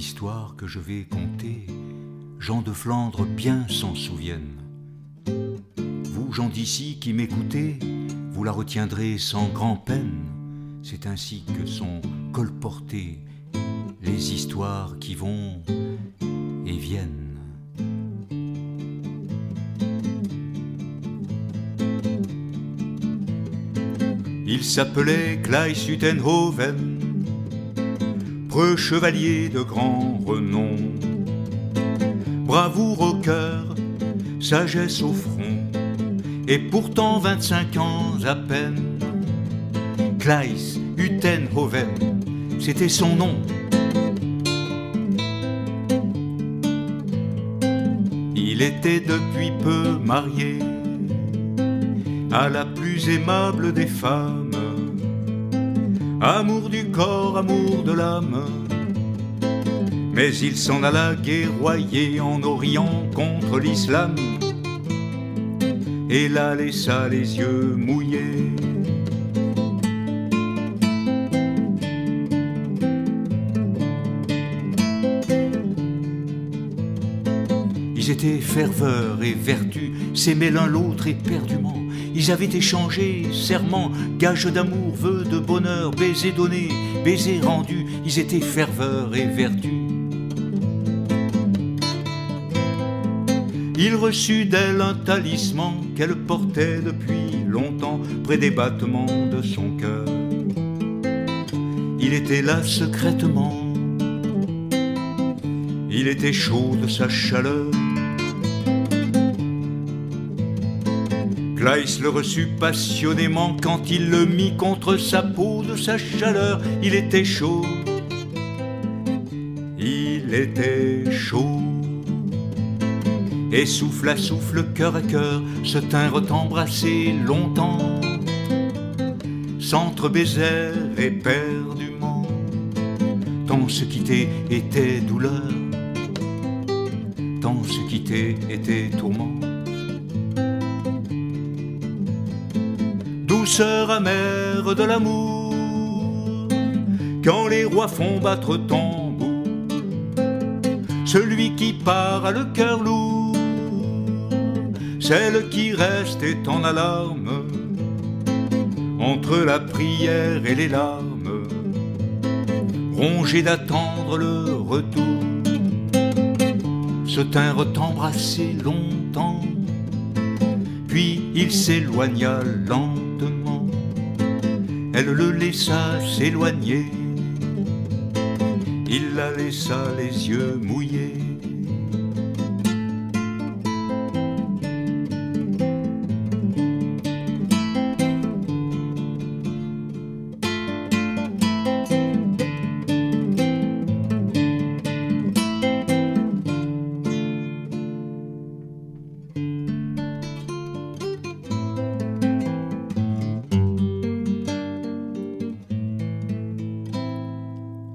l'histoire que je vais conter, gens de Flandre bien s'en souviennent. Vous, gens d'ici qui m'écoutez, vous la retiendrez sans grand-peine. C'est ainsi que sont colportées les histoires qui vont et viennent. Il s'appelait Claes Utenhoven, preux chevalier de grand renom. Bravoure au cœur, sagesse au front, et pourtant 25 ans à peine. Claes Utenhoven, c'était son nom. Il était depuis peu marié à la plus aimable des femmes. Amour du corps, amour de l'âme. Mais il s'en alla guerroyer en Orient contre l'islam, et la laissa les yeux mouillés. Ils étaient ferveur et vertu, s'aimaient l'un l'autre éperdument. Ils avaient échangé serments, gages d'amour, vœux de bonheur, baisers donnés, baisers rendus. Ils étaient ferveur et vertu. Il reçut d'elle un talisman qu'elle portait depuis longtemps près des battements de son cœur. Il était là secrètement, il était chaud de sa chaleur. Claes le reçut passionnément quand il le mit contre sa peau de sa chaleur. Il était chaud, il était chaud. Et souffle à souffle, cœur à cœur, se tinrent embrassés longtemps, s'entrebaisèrent éperdument. Tant se quitter était douleur, tant se quitter était tourment. Douceur amère de l'amour, quand les rois font battre tambour, celui qui part a le cœur lourd, celle qui reste est en alarme, entre la prière et les larmes, rongée d'attendre le retour, se tinrent embrassés longtemps, puis il s'éloigna lentement. Elle le laissa s'éloigner, il la laissa les yeux mouillés.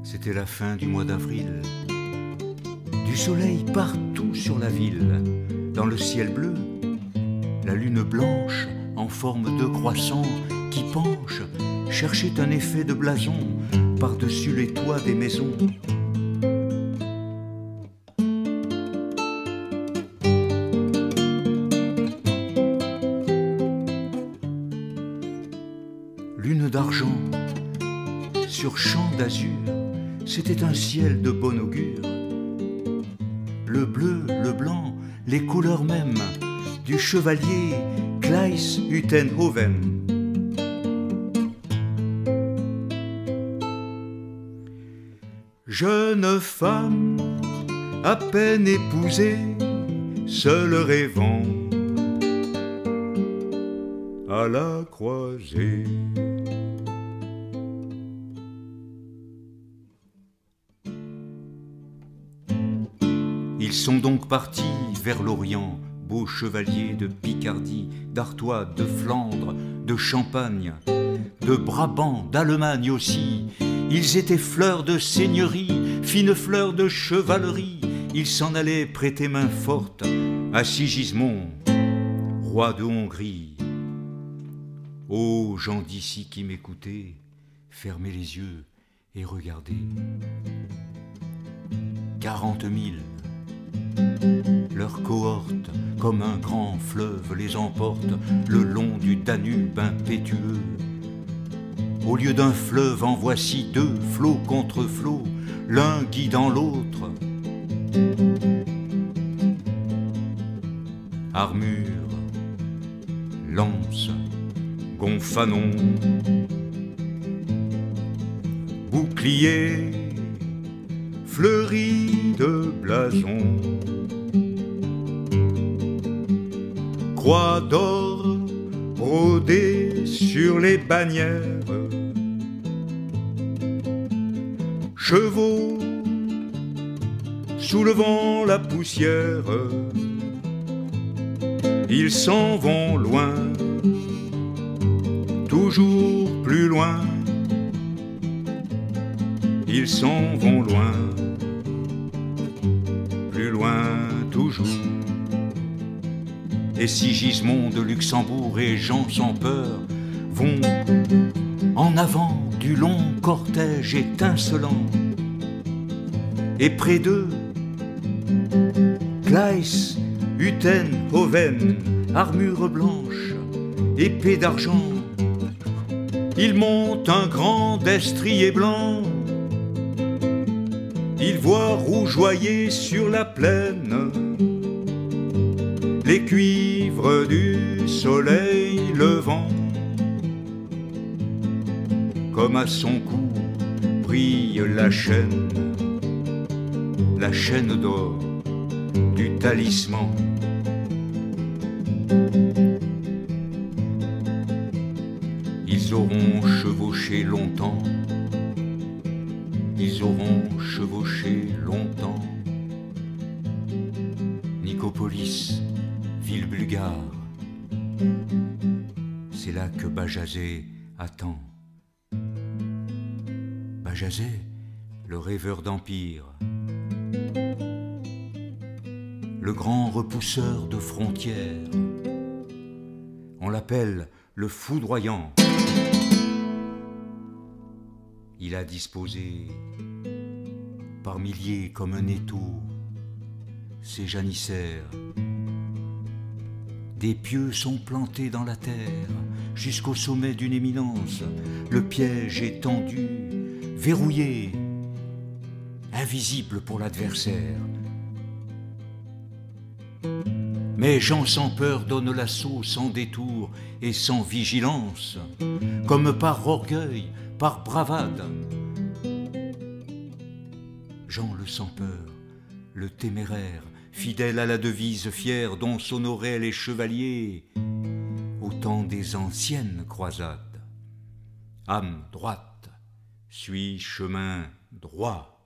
C'était la fin du mois d'avril, du soleil partout sur la ville, dans le ciel bleu, la lune blanche en forme de croissant qui penche cherchait un effet de blason par-dessus les toits des maisons. Lune d'argent sur champ d'azur, c'était un ciel de bon augure. Le bleu, le blanc, les couleurs mêmes du chevalier Claes Utenhoven. Jeune femme, à peine épousée, seule rêvant à la croisée. Ils sont donc partis vers l'Orient, beaux chevaliers de Picardie, d'Artois, de Flandre, de Champagne, de Brabant, d'Allemagne aussi. Ils étaient fleurs de seigneurie, fines fleurs de chevalerie. Ils s'en allaient prêter main forte à Sigismond, roi de Hongrie. Ô gens d'ici qui m'écoutez, fermez les yeux et regardez. 40 000. Leur cohorte, comme un grand fleuve, les emporte le long du Danube impétueux. Au lieu d'un fleuve, en voici deux, flot contre flot, l'un guidant l'autre. Armure, lance, gonfanon, bouclier, fleuri de blason, croix d'or brodée sur les bannières, chevaux soulevant la poussière, ils s'en vont loin, toujours plus loin, ils s'en vont loin, plus loin toujours. Et si Gismond de Luxembourg et Jean sans peur vont en avant du long cortège étincelant, et près d'eux, Claes, Uten, Hoven, armure blanche, épée d'argent, ils montent un grand destrier blanc, ils voient rougeoyer sur la plaine les cuivres du soleil levant. Comme à son cou brille la chaîne d'or du talisman. Ils auront chevauché longtemps, ils auront chevauché longtemps. Nicopolis, ville bulgare, c'est là que Bajazet attend. Bajazet, le rêveur d'empire, le grand repousseur de frontières, on l'appelle le foudroyant. Il a disposé par milliers comme un étau ses janissaires. Des pieux sont plantés dans la terre jusqu'au sommet d'une éminence. Le piège est tendu, verrouillé, invisible pour l'adversaire. Mais Jean sans peur donne l'assaut sans détour et sans vigilance, comme par orgueil, par bravade. Jean le sans peur, le téméraire, fidèle à la devise fière dont s'honoraient les chevaliers au temps des anciennes croisades. Âme droite, suis chemin droit.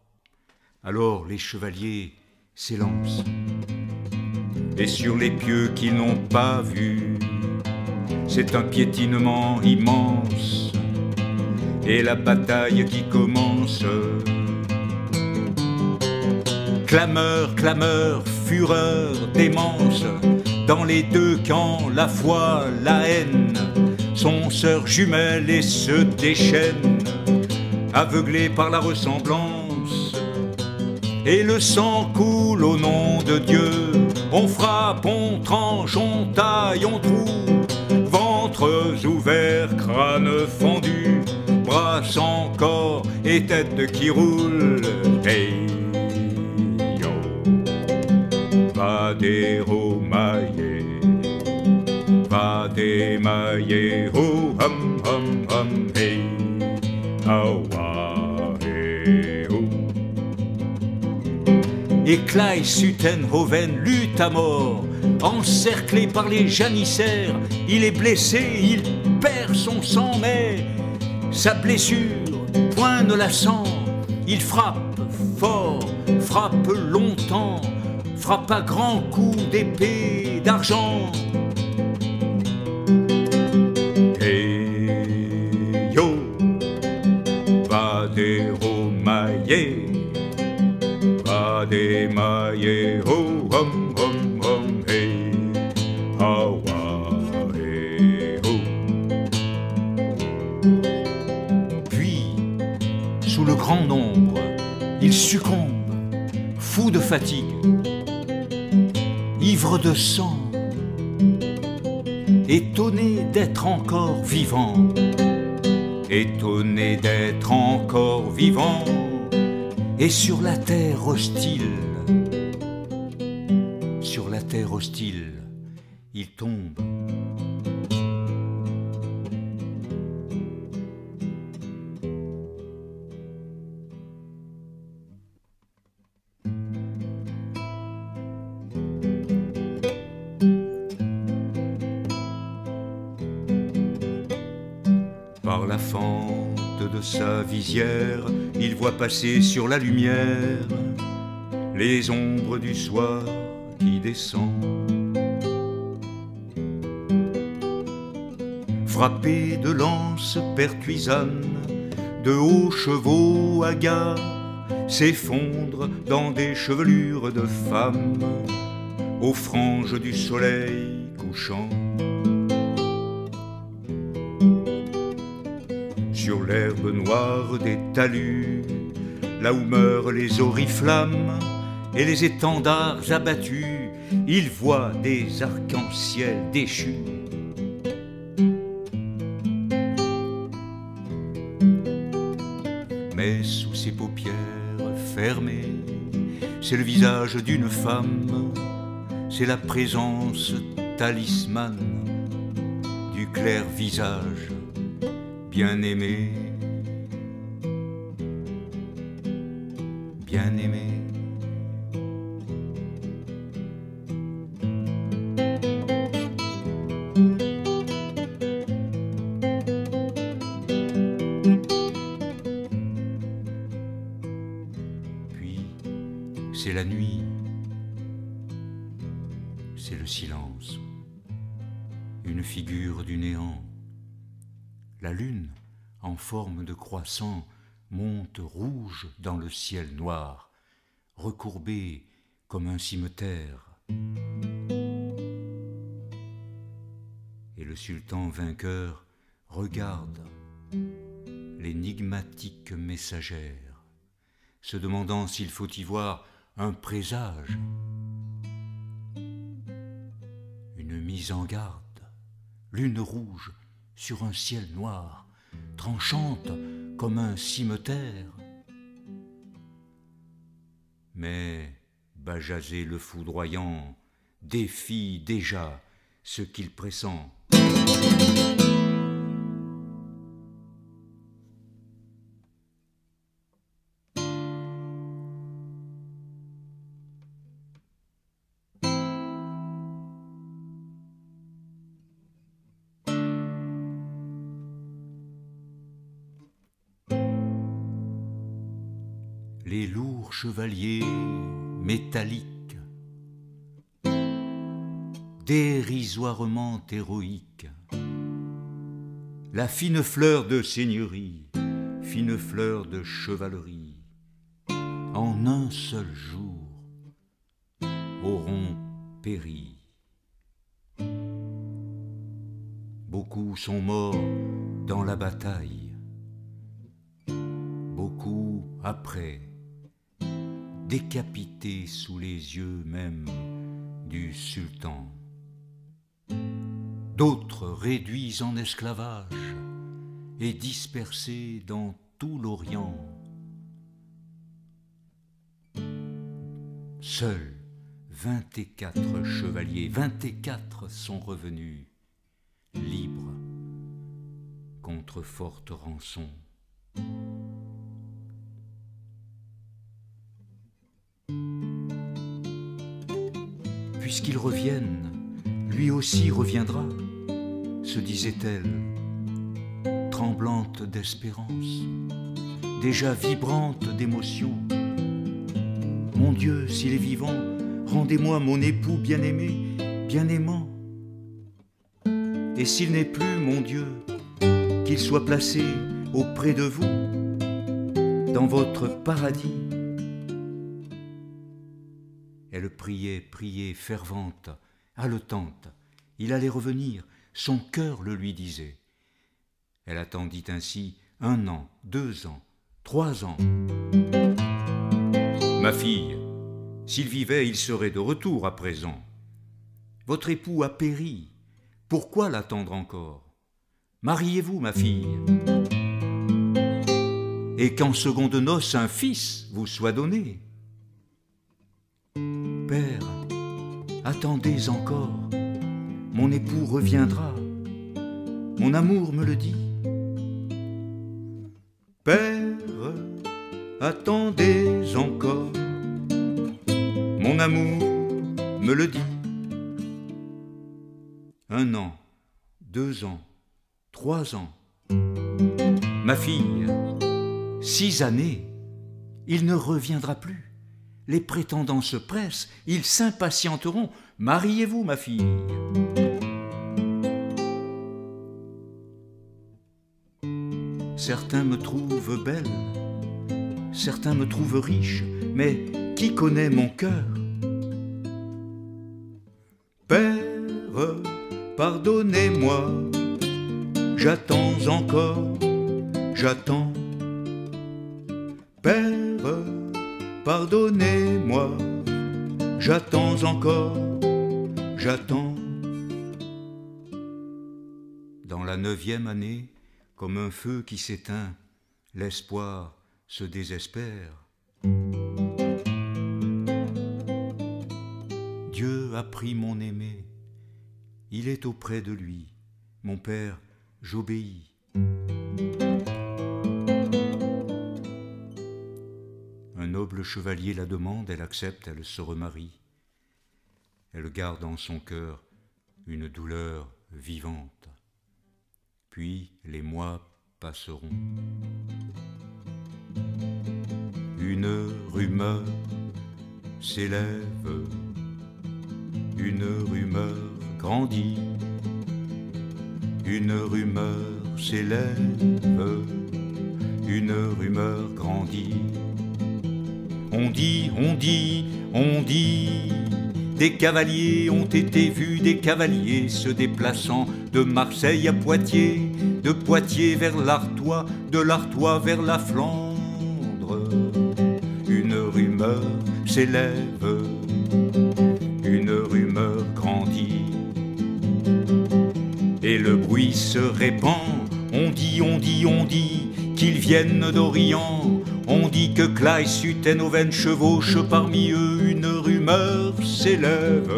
Alors les chevaliers s'élancent, et sur les pieux qu'ils n'ont pas vus, c'est un piétinement immense, et la bataille qui commence. Clameur, clameur, fureur, démence, dans les deux camps, la foi, la haine, sont sœurs jumelles et se déchaînent, aveuglés par la ressemblance. Et le sang coule au nom de Dieu, on frappe, on tranche, on taille, on troue, ventres ouverts, crânes fendus, bras sans corps et têtes qui roulent. Hey, yo, va déromailler, va démailler, oh hum hum hum, hey, awa, hey, oh. Et Claes Utenhoven lutte à mort, encerclé par les janissaires. Il est blessé, il perd son sang, mais sa blessure, point ne la sent. Il frappe fort, frappe longtemps, frappe à grands coups d'épée d'argent. Hey yo, va déromailler, va démailler, oh hum hum hum, hey, awa, hey, oh. Puis, sous le grand nombre, il succombe, fou de fatigue, ivre de sang, étonné d'être encore vivant, étonné d'être encore vivant, et sur la terre hostile, sur la terre hostile, il tombe. Par la fente de sa visière, il voit passer sur la lumière les ombres du soir qui descend. Frappé de lances pertuisanes, de hauts chevaux hagards s'effondrent dans des chevelures de femmes aux franges du soleil couchant. Sur l'herbe noire des talus, là où meurent les oriflammes et les étendards abattus, il voit des arcs-en-ciel déchus. Mais sous ses paupières fermées, c'est le visage d'une femme, c'est la présence talismane du clair visage bien-aimé, bien-aimé. Puis, c'est la nuit, c'est le silence, une figure du néant. La lune, en forme de croissant, monte rouge dans le ciel noir, recourbée comme un cimeterre. Et le sultan vainqueur regarde l'énigmatique messagère, se demandant s'il faut y voir un présage, une mise en garde, lune rouge sur un ciel noir, tranchante comme un cimeterre. Mais Bajazet le foudroyant défie déjà ce qu'il pressent. Les lourds chevaliers métalliques, dérisoirement héroïques, la fine fleur de seigneurie, fine fleur de chevalerie, en un seul jour auront péri. Beaucoup sont morts dans la bataille, beaucoup après, décapités sous les yeux même du sultan. D'autres réduits en esclavage et dispersés dans tout l'Orient. Seuls 24 chevaliers, 24 sont revenus libres contre forte rançon. Puisqu'ils reviennent, lui aussi reviendra, se disait-elle, tremblante d'espérance, déjà vibrante d'émotion. Mon Dieu, s'il est vivant, rendez-moi mon époux bien-aimé, bien-aimant. Et s'il n'est plus, mon Dieu, qu'il soit placé auprès de vous, dans votre paradis. Elle priait, priait, fervente, haletante. Il allait revenir, son cœur le lui disait. Elle attendit ainsi 1 an, 2 ans, 3 ans. Ma fille, S'il vivait, il serait de retour à présent. Votre époux a péri. Pourquoi l'attendre encore? Mariez-vous, ma fille, et qu'en seconde noces un fils vous soit donné. Père, attendez encore, mon époux reviendra, mon amour me le dit. Père, attendez encore, mon amour me le dit. 1 an, 2 ans, 3 ans. Ma fille, 6 années, il ne reviendra plus. Les prétendants se pressent, ils s'impatienteront. Mariez-vous, ma fille. Certains me trouvent belle, certains me trouvent riche, mais qui connaît mon cœur? Père, pardonnez-moi, j'attends encore, j'attends. Père, pardonnez-moi, j'attends encore, j'attends. Dans la 9e année, comme un feu qui s'éteint, l'espoir se désespère. Dieu a pris mon aimé, il est auprès de lui, mon père, j'obéis. Un noble chevalier la demande, elle accepte, elle se remarie. Elle garde en son cœur une douleur vivante. Puis les mois passeront. Une rumeur s'élève, une rumeur grandit, une rumeur s'élève, une rumeur grandit. On dit, on dit, on dit, des cavaliers ont été vus, des cavaliers se déplaçant de Marseille à Poitiers, de Poitiers vers l'Artois, de l'Artois vers la Flandre. Une rumeur s'élève, une rumeur grandit, et le bruit se répand. On dit, on dit, on dit, qu'ils viennent d'Orient. On dit que Claes, Utenhoven chevauche parmi eux. Une rumeur s'élève,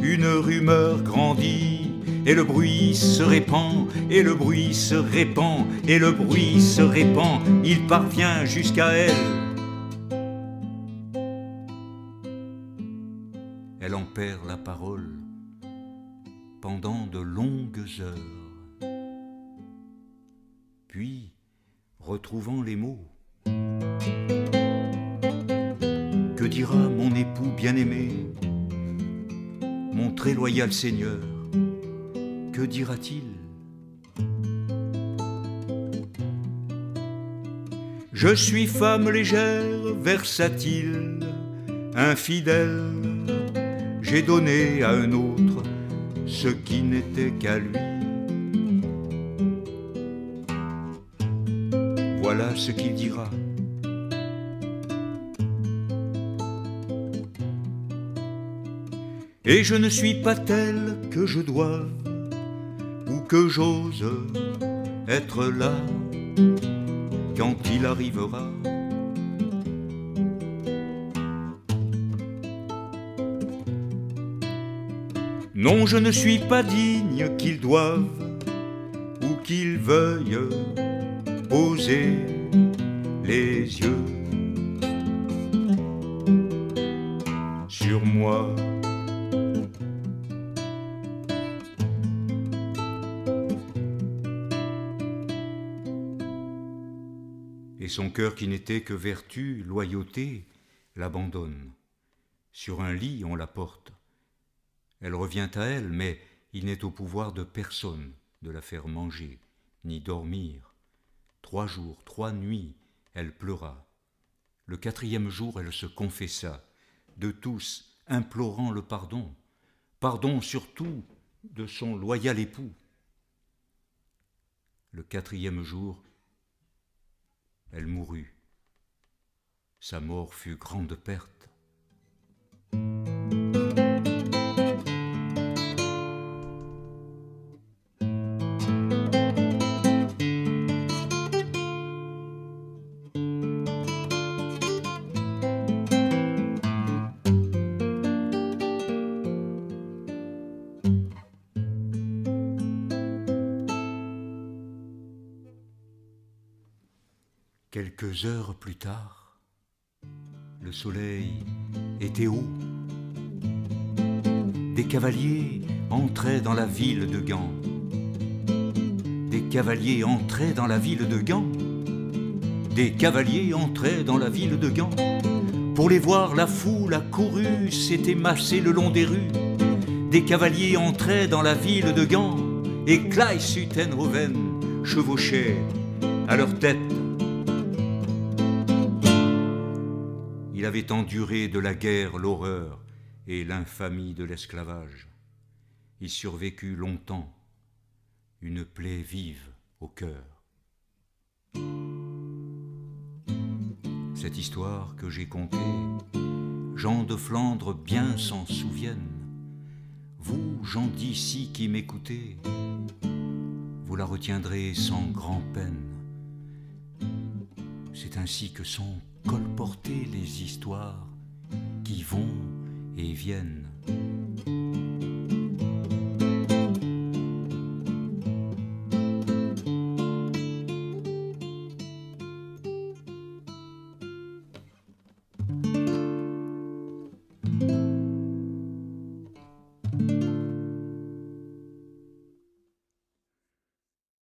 une rumeur grandit, et le bruit se répand, et le bruit se répand, et le bruit se répand. Il parvient jusqu'à elle. Elle en perd la parole pendant de longues heures. Puis, retrouvant les mots, que dira mon époux bien-aimé, mon très loyal Seigneur, que dira-t-il? Je suis femme légère, versatile, infidèle, j'ai donné à un autre ce qui n'était qu'à lui. Voilà ce qu'il dira. Et je ne suis pas telle que je doive ou que j'ose être là quand il arrivera. Non, je ne suis pas digne qu'il doive ou qu'il veuille poser les yeux sur moi. Et son cœur qui n'était que vertu, loyauté, l'abandonne. Sur un lit on la porte. Elle revient à elle, mais il n'est au pouvoir de personne de la faire manger, ni dormir. 3 jours, 3 nuits, elle pleura. Le 4e jour, elle se confessa, de tous, implorant le pardon. Pardon surtout de son loyal époux. Le 4e jour, elle mourut. sa mort fut grande perte. Quelques heures plus tard, le soleil était haut. Des cavaliers entraient dans la ville de Gand. Des cavaliers entraient dans la ville de Gand. Des cavaliers entraient dans la ville de Gand. Pour les voir, la foule accourue s'était massée le long des rues. Des cavaliers entraient dans la ville de Gand, et Claes Utenhoven chevauchait à leur tête. Il avait enduré de la guerre l'horreur et l'infamie de l'esclavage. Il survécut longtemps, une plaie vive au cœur. Cette histoire que j'ai contée, gens de Flandre bien s'en souviennent. Vous, gens d'ici qui m'écoutez, vous la retiendrez sans grand-peine. C'est ainsi que sont colportées les histoires qui vont et viennent.